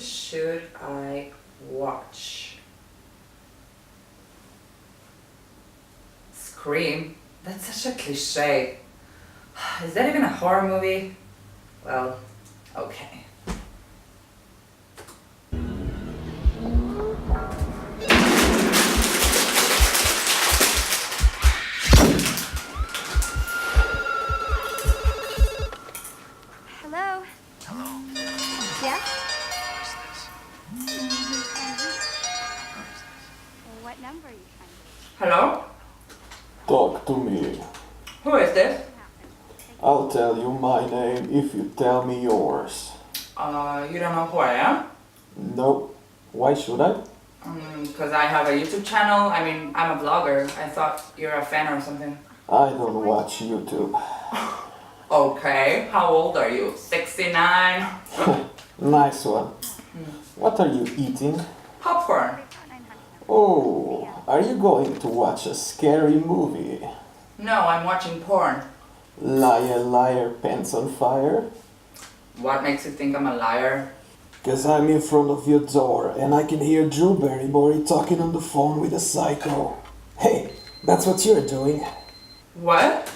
should I watch? Scream? That's such a cliche. Is that even a horror movie? Well, okay. Hello? Hello? Yeah? Who is this? What number are you trying to reach? Hello? Talk to me. Who is this? I'll tell you my name if you tell me yours. You don't know who I am? Nope. Why should I? Because I have a YouTube channel. I mean, I'm a vlogger. I thought you're a fan or something. I don't watch YouTube. Okay, how old are you? 69? Nice one. What are you eating? Popcorn. Oh, are you going to watch a scary movie? No, I'm watching porn. Liar, liar, pants on fire? What makes you think I'm a liar? 'Cause I'm in front of your door and I can hear Drew Barrymore talking on the phone with a psycho. Hey, that's what you're doing. What?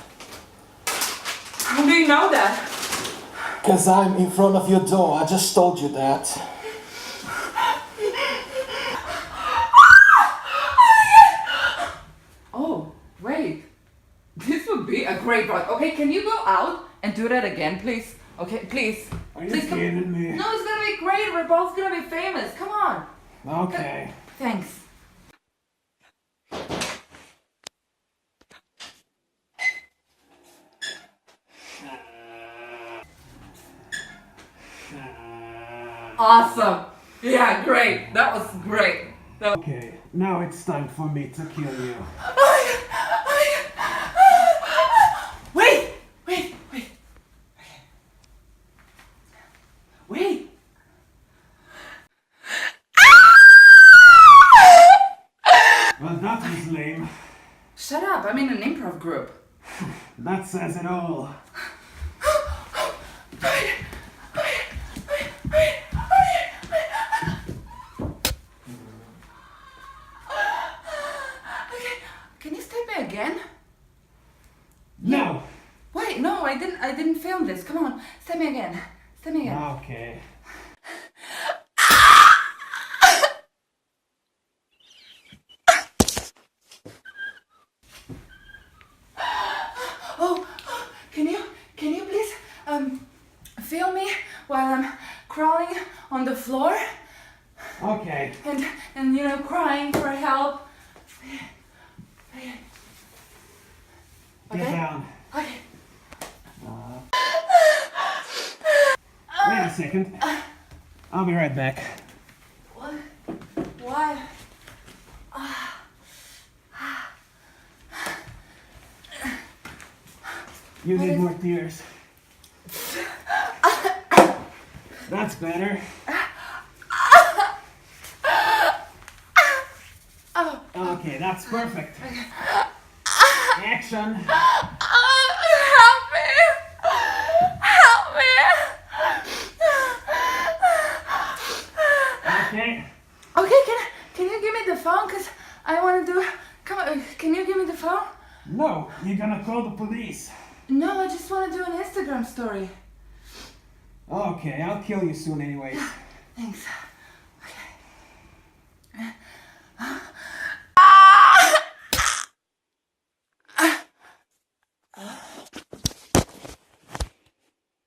How do you know that? 'Cause I'm in front of your door, I just told you that. Oh, wait. This would be a great ride. Okay, can you go out and do that again, please? Okay, please. Are you Please come. kidding me? No, it's gonna be great. We're both gonna be famous. Come on. Okay. Thanks. Awesome. Yeah, great. That was great. Okay, now it's time for me to kill you. Wait, wait, wait. Wait. Well, that was lame. Shut up. I'm in an improv group. That says it all. Can you step me again? No! Wait, no, I didn't film this. Come on, step me again. Step me again. Okay. Oh, can you please film me while I'm crawling on the floor Okay. and crying for help. Get Okay. down. Okay. Wait a second. I'll be right back. What? Why? You need more tears. That's better. Okay, that's perfect. Action. Help me! Help me! Okay. Okay, can you give me the phone? Cause I want to do. Come on, can you give me the phone? No, you're gonna call the police. No, I just want to do an Instagram story. Okay, I'll kill you soon anyways. Thanks.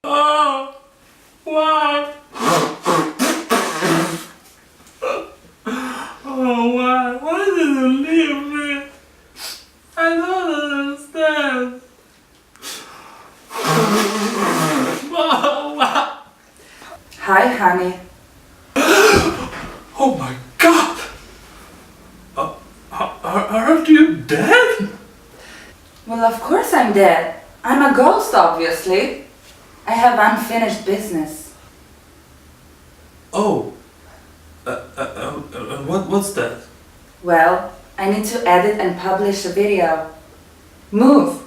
Oh, why? Oh, why? Why did you leave me? I don't understand. Oh, wow. Hi, honey. Oh my god! Aren't you dead? Well, of course I'm dead. I'm a ghost, obviously. I have unfinished business. Oh. What's that? Well, I need to edit and publish a video. Move.